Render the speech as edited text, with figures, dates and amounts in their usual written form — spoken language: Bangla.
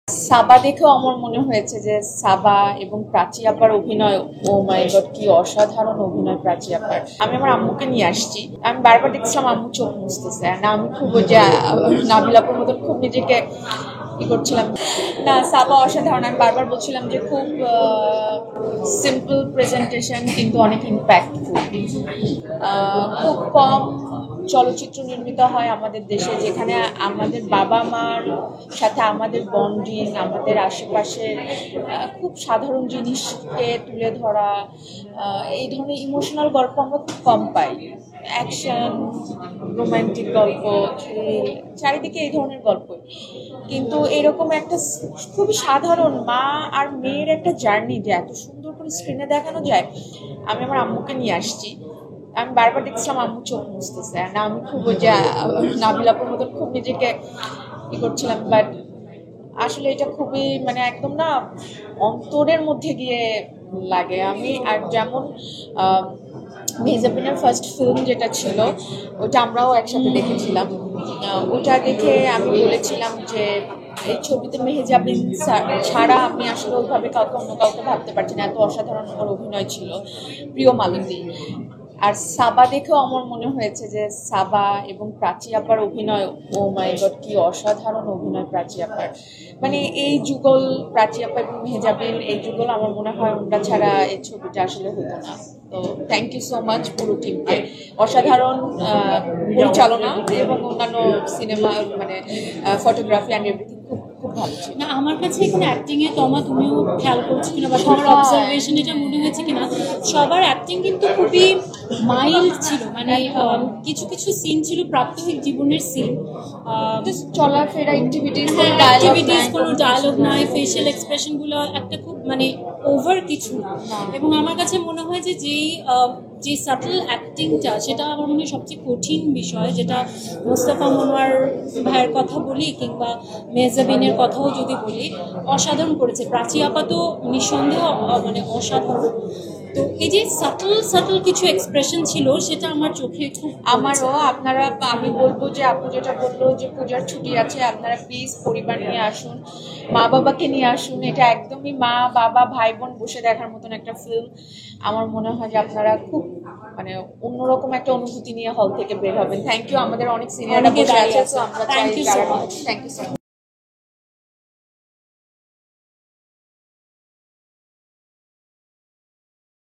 সাবা দেখেও আমার মনে হয়েছে যে সাবা এবং প্রাচী আপার অভিনয়, ও মাই গড কি অসাধারণ অভিনয় প্রাচী আপার। আমি আমার আম্মুকে নিয়ে আসছি, আমি বারবার দেখছিলাম আম্মু চোখ মুছতেছে, না আমি খুব ওই যে নাবিল আপুর মতন খুব নিজেকে ই করছিলাম। না, সাবা অসাধারণ। আমি বারবার বলছিলাম যে খুব সিম্পল প্রেজেন্টেশন কিন্তু অনেক ইম্প্যাক্টফুল। খুব কম চলচ্চিত্র নির্মিত হয় আমাদের দেশে, যেখানে আমাদের বাবা মার সাথে আমাদের বন্ডিং, আমাদের আশেপাশের খুব সাধারণ জিনিসকে তুলে ধরা, এই ধরনের ইমোশনাল গল্প আমরা খুব কম পাই। অ্যাকশন, রোমান্টিক গল্প, থ্রিল, চারিদিকে এই ধরনের গল্পই। কিন্তু এরকম একটা খুবই সাধারণ মা আর মেয়ের একটা জার্নি যে এত সুন্দর করে স্ক্রিনে দেখানো যায়। আমি আমার আম্মুকে নিয়ে আসছি, আমি বারবার দেখছিলাম আম্মু চোখ মুছতেছে, না আমি খুব ওই যে নাবিল আপুর মতন খুব নিজেকে ই করছিলাম। বাট আসলে এটা খুবই মানে একদম না অন্তরের মধ্যে গিয়ে লাগে। আমি আর যেমন মেহজাবিনের ফার্স্ট ফিল্ম যেটা ছিল, ওটা আমরাও একসাথে দেখেছিলাম। ওটা দেখে আমি বলেছিলাম যে এই ছবিতে মেহজাবিন ছাড়া আমি আসলে ওইভাবে অন্য কাউকে ভাবতে পারছি না, এত অসাধারণ ওর অভিনয় ছিল। প্রিয় মালতী। আর সাবা দেখেও আমার মনে হয়েছে যে সাবা এবং প্রাচী আপার অভিনয়, ও মাই গড কি অসাধারণ অভিনয় প্রাচী আপার। মানে এই যুগল, প্রাচী আপা এবং মেহজাবিন, এই যুগল আমার মনে হয় ওটা ছাড়া এই ছবিটা আসলে হতো না। তো থ্যাংক ইউ সো মাচ পুরো টিমকে। অসাধারণ পরিচালনা এবং অন্যান্য সিনেমা মানে ফটোগ্রাফি অ্যান্ড এভরিথিং খুব খুব ভালো ছিল। না, আমার কাছে এখানে অ্যাক্টিং এ তমা তুমিও খেয়াল করছো কিনা বা তোমার অবজারভেশন এটা মনে হয়েছে কিনা, সবার অ্যাক্টিং কিন্তু খুবই মাইল্ড ছিল। মানে কিছু কিছু সিন ছিল প্রাত্যহিক জীবনের সিন, চলাফেরা অ্যাক্টিভিটিস, কোনো ডায়লগ নাই, ফেশিয়াল এক্সপ্রেশন গুলো একটা খুব মানে ওভার কিছু না। এবং আমার কাছে মনে হয় যে যে সাটল অ্যাক্টিংটা, সেটা আমার মনে হয় সবচেয়ে কঠিন বিষয়। যেটা মোস্তফা মনোয়ার ভাইয়ের কথা বলি কিংবা মেহজাবিনের কথাও যদি বলি, অসাধারণ করেছে। প্রাচী আপা তো নিঃসন্দেহ মানে অসাধারণ। তো এই যে সাটল কিছু এক্সপ্রেশন ছিল, সেটা আমার চোখে খুব আমারও। আপনারা, আমি বলবো যে আপু যেটা বললো যে পূজার ছুটি আছে, আপনারা প্লিজ পরিবার নিয়ে আসুন, মা বাবাকে নিয়ে আসুন। এটা একদমই মা বাবা ভাই বোন বসে দেখার মতন একটা ফিল্ম। আমার মনে হয় যে আপনারা খুব মানে অন্যরকম একটা অনুভূতি নিয়ে হল থেকে বের হবেন। Thank you. আমাদের অনেক সিনিয়ররা বসে আছে, তো আমরা চাই। Thank you so much.